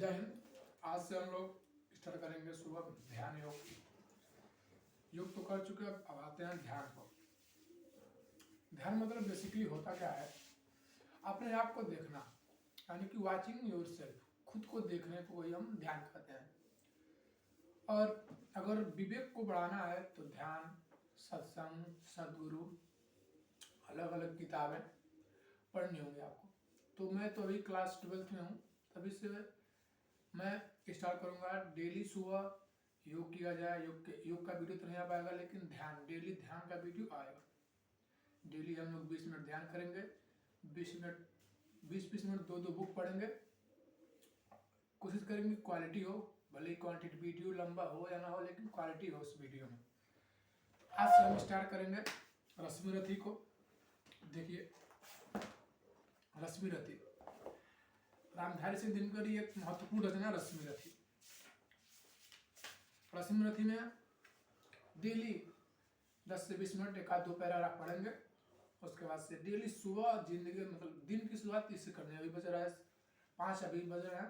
जय हिंद। आज से हम लोग स्टार्ट करेंगे सुबह ध्यान योग। योग तो कर चुके, अब आते हैं ध्यान को। ध्यान मतलब बेसिकली होता क्या है, अपने आप को देखना, यानी कि वाचिंग योर सेल्फ, खुद को देखने को ही हम ध्यान कहते हैं। और अगर विवेक को बढ़ाना है तो ध्यान, सत्संग, सदगुरु, अलग अलग किताबें पढ़नी होंगी आपको। तो मैं तो अभी क्लास 12th में हूँ, तभी से मैं स्टार्ट करूँगा डेली सुबह योग किया जाए। योग का वीडियो तो नहीं आ पाएगा, लेकिन डेली ध्यान का वीडियो आएगा। डेली हम लोग 20 मिनट ध्यान करेंगे, 20 मिनट दो बुक पढ़ेंगे। कोशिश करेंगे क्वालिटी हो, भले ही क्वांटिटी वीडियो लंबा हो या ना हो, लेकिन क्वालिटी हो उस वीडियो में। आज से हम स्टार्ट करेंगे रश्मि रथी को। देखिए, रश्मि रथी रामधारी सिंह दिनकर एक महत्वपूर्ण रचना रश्मि रथी। रश्मि रथी में डेली 10 से 20 मिनट एक आध दो पैराग्राफ पढ़ेंगे। उसके बाद से डेली सुबह जिंदगी मतलब दिन की शुरुआत इससे करनी है। अभी बज रहा है 5, अभी बज रहे हैं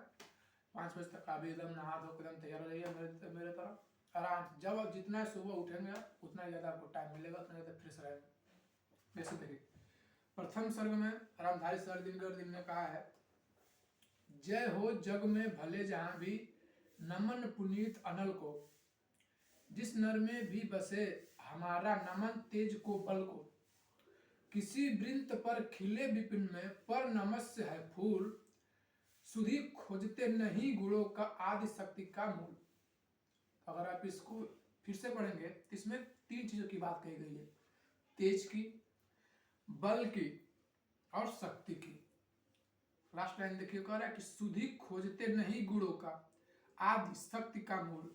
5 बजे तक। अभी एकदम नहा धो एकदम तैयार हो जाइए मेरे तरफ आराम से। जब आप जितना सुबह उठेंगे उतना ज़्यादा आपको टाइम मिलेगा, उतना ज़्यादा फ्रेश रहेंगे। जैसे देखिए, प्रथम सर्ग में रामधारी सर दिनकर ने कहा है, जय हो जग में भले जहां भी, नमन पुनीत अनल को, जिस नर में भी बसे हमारा नमन तेज को बल को, किसी वृंत पर खिले विपिन में पर नमस्य है फूल, सुधी खोजते नहीं गुणों का आदि शक्ति का मूल। अगर आप इसको फिर से पढ़ेंगे तो इसमें 3 चीजों की बात कही गई है, तेज की, बल की और शक्ति की। लास्ट लाइन देखिए, कह रहा है कि सुधी खोजते नहीं गुणों का आदि शक्ति का मूल।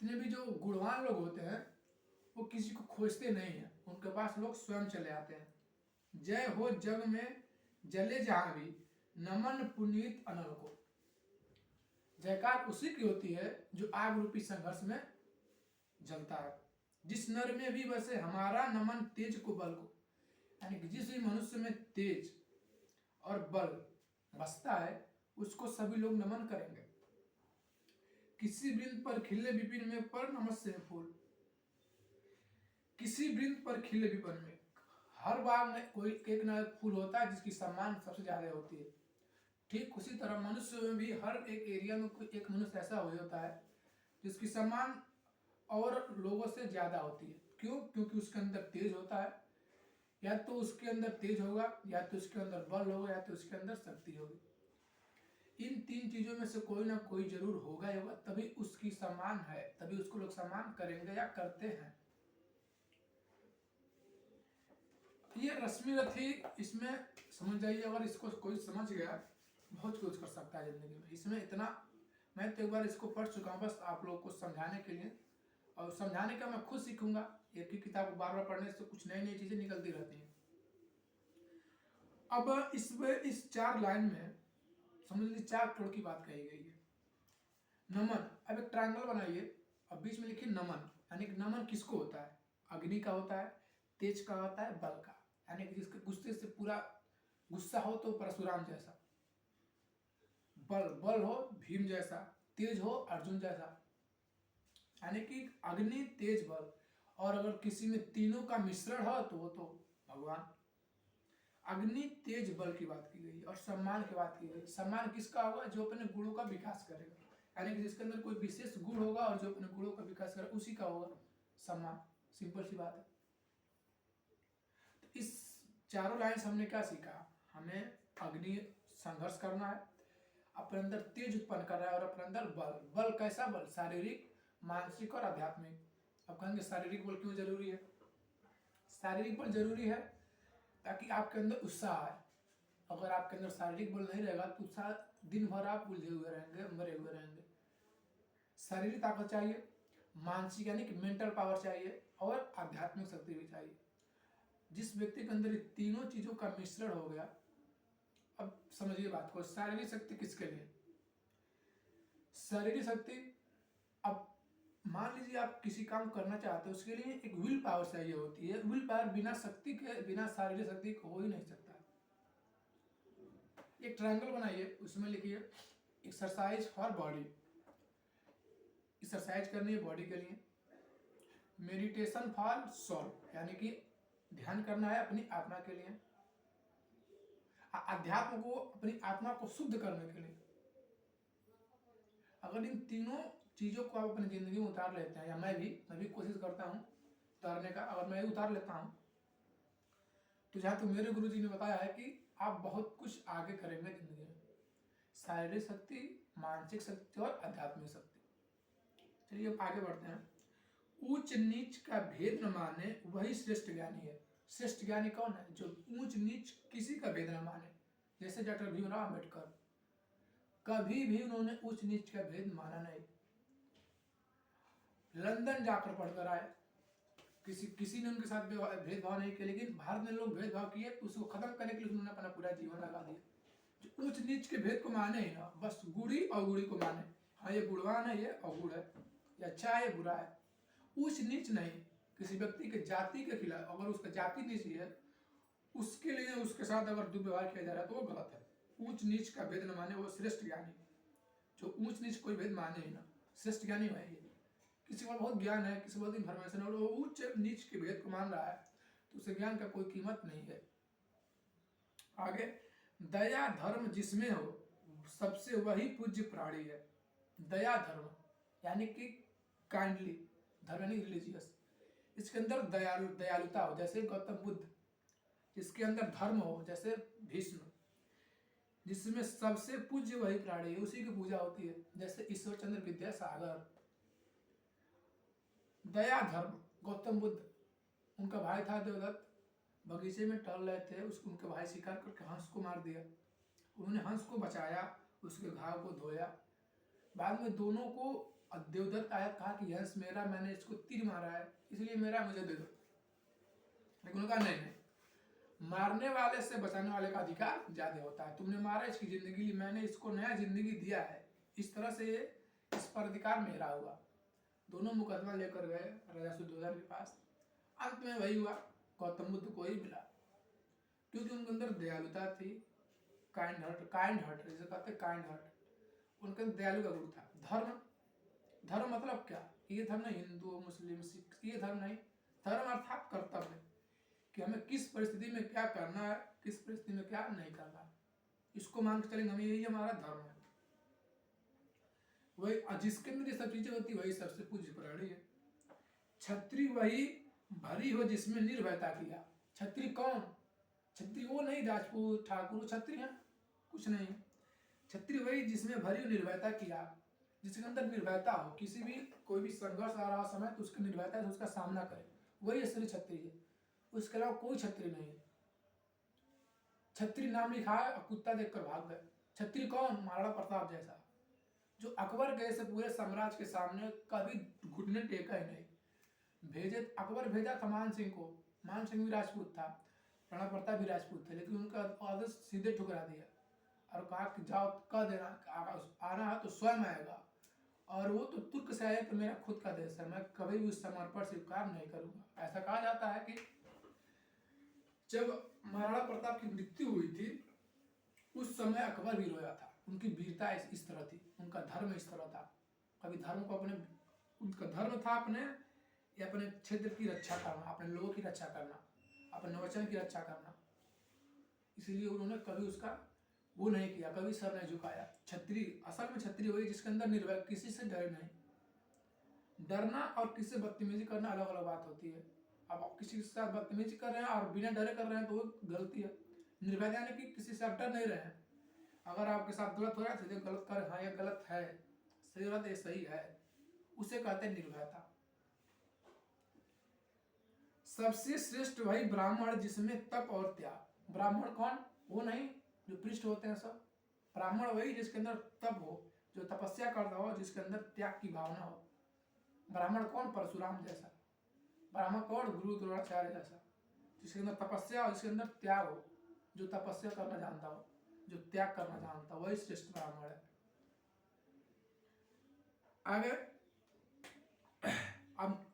इतने भी जो गुणवान लोग होते हैं वो किसी को खोजते नहीं है, उनके पास लोग स्वयं चले आते हैं। जय हो जग में जले जहां भी, नमन पुनीत अनल को। जयकार उसी की होती है जो आग रूपी संघर्ष में जलता है। जिस नर में भी बसे हमारा नमन तेज को बल को, यानी कि जिस भी मनुष्य में तेज और बल बसता है उसको सभी लोग नमन करेंगे। किसी वृंत पर खिले विपिन में पर नमस्य फूल। किसी वृंत पर खिले विपिन में, हर बार में कोई एक ना एक फूल होता है जिसकी सम्मान सबसे ज्यादा होती है। ठीक उसी तरह मनुष्य में भी हर एक एरिया में कोई एक मनुष्य ऐसा हो होता है जिसकी सम्मान और लोगों से ज्यादा होती है। क्यों? क्योंकि उसके अंदर तेज होता है, या तो उसके अंदर तेज होगा, या तो उसके अंदर बल होगा, या तो उसके अंदर शक्ति होगी। इन 3 चीजों में से कोई ना कोई जरूर होगा ही होगा, तभी उसकी सम्मान है, तभी उसको लोग सम्मान करेंगे या करते हैं। ये रश्मि रथी, इसमें समझ जाइए, अगर इसको कोई समझ गया बहुत कुछ कर सकता है जिंदगी में। इसमें इतना, मैं तो एक बार इसको पढ़ चुका हूँ बस आप लोगों को समझाने के लिए, और समझाने का मैं खुद सीखूंगा। एक ही किताब को बार बार पढ़ने से कुछ नई नई चीजें निकलती रहती हैं। अब इसमें इस 4 लाइन में समझ लीजिए 4 करोड़ की बात कही गई है। नमन, अब एक ट्रायंगल बनाइए, अब बीच में लिखिए नमन, यानी कि नमन किसको होता है? अग्नि का होता है, तेज का होता है, बल का, यानी कि जिसके गुस्से से पूरा गुस्सा हो तो परशुराम जैसा, बल हो भीम जैसा, तेज हो अर्जुन जैसा, यानी कि अग्नि तेज बल। और अगर किसी में तीनों का मिश्रण हो तो वो तो भगवान। अग्नि तेज बल की बात की गई और सम्मान की बात की गई। सम्मान किसका होगा? जो अपने गुणों का विकास करेगा, यानी कि जिसके अंदर कोई विशेष गुण होगा और जो अपने गुणों का विकास करेगा उसी का होगा सम्मान। सिंपल सी बात है। तो इस 4 लाइन से हमने क्या सीखा? हमें अग्नि संघर्ष करना है, अपने अंदर तेज उत्पन्न कर रहा है, और अपने अंदर बल। बल कैसा बल? शारीरिक, मानसिक और आध्यात्मिक। अब कहेंगे शारीरिक बल क्यों जरूरी है? शारीरिक बल जरूरी है ताकि आपके अंदर उत्साह आए। अगर आपके अंदर शारीरिक बल नहीं रहेगा तो उत्साह, दिन भर आप उलझे हुए रहेंगे, मरे हुए रहेंगे। शारीरिक ताकत चाहिए, मानसिक यानी कि मेंटल पावर चाहिए, और आध्यात्मिक शक्ति भी चाहिए। जिस व्यक्ति के अंदर तीनों चीजों का मिश्रण हो गया, अब समझिए बात को। शारीरिक शक्ति किसके लिए? शारीरिक शक्ति, अब मान लीजिए आप किसी काम करना चाहते हैं, उसके लिए एक विल पावर चाहिए होती है। विल पावर बिना शक्ति के, बिना शारीरिक शक्ति हो ही नहीं सकता। एक ट्रायंगल बनाइए, उसमें लिखिए एक्सरसाइज फॉर बॉडी, एक्सरसाइज करनी है बॉडी के लिए। मेडिटेशन फॉर सोल, यानी कि ध्यान करना है अपनी आत्मा के लिए, अध्यात्म को, अपनी आत्मा को शुद्ध करने के लिए। अगर इन तीनों चीजों को आप अपनी जिंदगी में उतार लेते हैं, या मैं भी कोशिश करता हूँ उतारने का, अगर मैं उतार लेता हूँ तो जहाँ तो मेरे गुरुजी ने बताया है कि आप बहुत कुछ आगे करेंगे जिंदगी में, शारीरिक शक्ति, मानसिक शक्ति और आध्यात्मिक शक्ति। चलिए अब आगे बढ़ते हैं। ऊंच नीच का भेद न माने वही श्रेष्ठ ज्ञानी है। श्रेष्ठ ज्ञानी कौन है? जो ऊंच नीच किसी का भेद न माने। जैसे डॉक्टर भीमराव अम्बेडकर, कभी भी उन्होंने ऊंच नीच का भेद माना नहीं। लंदन जाकर पढ़कर आए, किसी ने उनके साथ भेदभाव नहीं किया, लेकिन भारत में लोग भेदभाव किए तो उसको खत्म करने के लिए उन्होंने अपना पूरा जीवन लगा दिया। जो ऊंच नीच के भेद को माने ही ना, बस गुड़ी और गुड़ी को माने, हाँ ये गुणवान है, ये अवगुण है, ये अच्छा है, ये बुरा है। ऊंच नीच नहीं, किसी व्यक्ति के जाति के खिलाफ, अगर उसका जाति नीची है उसके लिए उसके साथ अगर दुर्व्यवहार किया जा रहा है तो वो गलत है। ऊंच नीच का भेद न माने वो श्रेष्ठ ज्ञानी। जो ऊंच नीच कोई भेद माने ही ना, श्रेष्ठ ज्ञानी है ये। किसी को बहुत ज्ञान है, किसी को बहुत इन्फॉर्मेशन है और वो उच्च नीच के भेद को मान रहा है तो उसे ज्ञान का कोई कीमत नहीं है। आगे, दया धर्म जिसमें हो सबसे वही पूज्य प्राणी है। दया धर्म यानी कि काइंडली, धर्म यानी रिलीजियस, इसके अंदर दयालुता हो जैसे गौतम बुद्ध, जिसके अंदर धर्म हो जैसे भीष्म, जिसमें सबसे पूज्य वही प्राणी है, उसी की पूजा होती है जैसे ईश्वर चंद्र विद्यासागर। दया धर्म, गौतम बुद्ध, उनका भाई था देवदत्त, बगीचे में टहल रहे थे, उसको उनके भाई शिकार करके हंस को मार दिया। उन्होंने हंस को बचाया, उसके घाव को धोया। बाद में दोनों को देवदत्त आया, कहा कि हंस मेरा, मैंने इसको तीर मारा है इसलिए मेरा मुझे दे दो। लेकिन उनका नहीं, मारने वाले से बचाने वाले का अधिकार ज्यादा होता है। तुमने मारा, इसकी जिंदगी ली, मैंने इसको नया जिंदगी दिया है, इस तरह से इस पर अधिकार मेरा हुआ। दोनों मुकदमा लेकर गए राजा शुद्धोधन के पास। अंत में वही हुआ, गौतम बुद्ध को ही मिला, क्योंकि उनके अंदर दयालुता थी, काइंड हार्ट जैसे कहते काइंड हार्ट, उनके अंदर दयालु का गुण था। धर्म मतलब क्या? ये धर्म नहीं हिंदू मुस्लिम सिख, ये धर्म नहीं। धर्म अर्थात कर्तव्य, कि हमें किस परिस्थिति में क्या करना है, किस परिस्थिति में क्या नहीं करना है, इसको मान के चलेंगे, हमें यही हमारा धर्म है। वही जिसके अंदर ये सब चीजें होती वही सबसे पूज्य प्राणी है। छत्री वही भरी हो जिसमें निर्भयता किया। छत्री कौन? छत्री वो नहीं राजपूत ठाकुर, छत्री है कुछ नहीं। छत्री वही जिसमें भरी हो निर्भयता किया, जिसके अंदर निर्भयता हो, किसी भी कोई भी संघर्ष आ रहा समय तो उसकी निर्भयता से उसका सामना करे, वही असली छत्री है। उसके अलावा कोई छत्री नहीं है। छत्री नाम लिखा है और कुत्ता देखकर भाग गए। छत्री कौन? महाराणा प्रताप जैसा, जो अकबर के से पूरे साम्राज्य के सामने कभी घुटने टेका ही नहीं। अकबर भेजा था मान सिंह को, मान सिंह भी राजपूत था, राणा प्रताप भी राजपूत थे, लेकिन उनका आदेश सीधे ठुकरा दिया और कहा कि जाओ, कह देना आना है तो स्वयं आएगा, और वो तो तुर्क से आए तो मेरा खुद का देश है, मैं कभी भी उस समर्पण स्वीकार नहीं करूंगा। ऐसा कहा जाता है कि जब महाराणा प्रताप की मृत्यु हुई थी उस समय अकबर भी रोया था। उनकी वीरता इस तरह थी, उनका धर्म इस तरह था। कभी धर्म को अपने, उनका धर्म था अपने क्षेत्र की रक्षा करना, अपने लोगों की रक्षा करना, अपने वचन की रक्षा करना, इसलिए उन्होंने कभी उसका वो नहीं किया, कभी सर नहीं झुकाया। छत्री, असल में छत्री वही जिसके अंदर निर्भय, किसी से डरे नहीं। डरना और किसी से बदतमीजी करना अलग अलग बात होती है। अब आप किसी के साथ बदतमीजी कर रहे हैं और बिना डरे कर रहे हैं तो वो गलती है। निर्भयता यानी कि किसी से आप डर नहीं रहे हैं, अगर आपके साथ गलत हो रहा है तो गलत कर, हाँ ये गलत है, सही गलत ये सही है, उसे कहते हैं निर्भयता। सबसे श्रेष्ठ वही ब्राह्मण जिसमें तप और त्याग। ब्राह्मण कौन? वो नहीं जो पृष्ठ होते हैं सब, ब्राह्मण वही जिसके अंदर तप हो, जो तपस्या करता हो, जिसके अंदर त्याग की भावना हो। ब्राह्मण कौन? परशुराम जैसा। ब्राह्मण कौन? गुरु द्रोणाचार्य जैसा, जिसके अंदर तपस्या हो, जिसके अंदर त्याग हो, जो तपस्या करना जानता हो, जो त्याग करना जानता हो, वही श्रेष्ठ ब्राह्मण है। आगे अब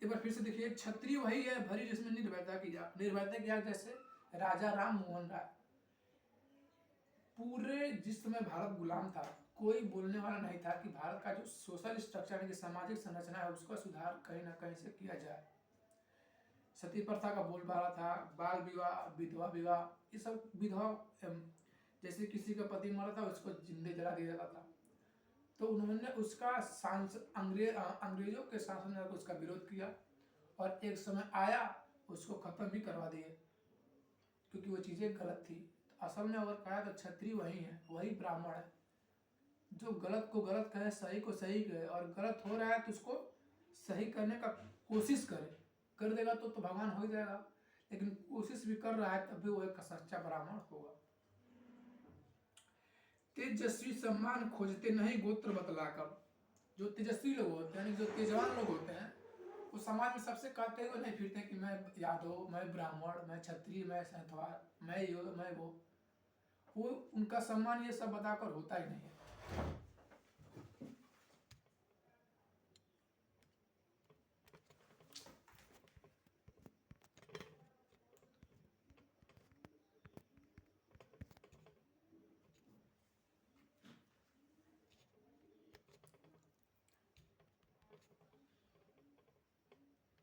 एक बार फिर से देखिए, क्षत्रिय वही है भरी जिसमें निर्भयता किया। निर्भयता किया जैसे राजा राम मोहन राय, पूरे जिस समय भारत गुलाम था, कोई बोलने वाला नहीं था कि भारत का जो सोशल स्ट्रक्चर है, सामाजिक संरचना है, उसका सुधार कहीं ना कहीं से किया जाए। सती प्रथा का बोलबाला था, बाल विवाह, विधवा विवाह, ये सब विधवा जैसे किसी का पति मरा था उसको जिंदे जला दिया जाता था। तो उन्होंने उसका अंग्रेजों के शासन में उसका विरोध किया और एक समय आया उसको खत्म भी करवा दिए, क्योंकि वो चीज़ें गलत थी। तो असल में अगर कहा तो क्षत्रिय वही है, वही ब्राह्मण है जो गलत को गलत कहे, सही को सही कहे, और गलत हो रहा है तो उसको सही करने का कोशिश करे, कर देगा तो भगवान हो ही जाएगा, लेकिन कोशिश भी कर रहा है तब भी वो एक सच्चा ब्राह्मण होगा। तेजस्वी सम्मान खोजते नहीं गोत्र बतलाकर। जो तेजस्वी लोग होते हैं, जो तेजवान लोग होते हैं, वो समाज में सबसे कहते हुए नहीं फिरते कि मैं यादव, मैं ब्राह्मण, मैं क्षत्रिय, मैं सैंथवार, मैं यो मैं वो उनका सम्मान ये सब बताकर होता ही नहीं है।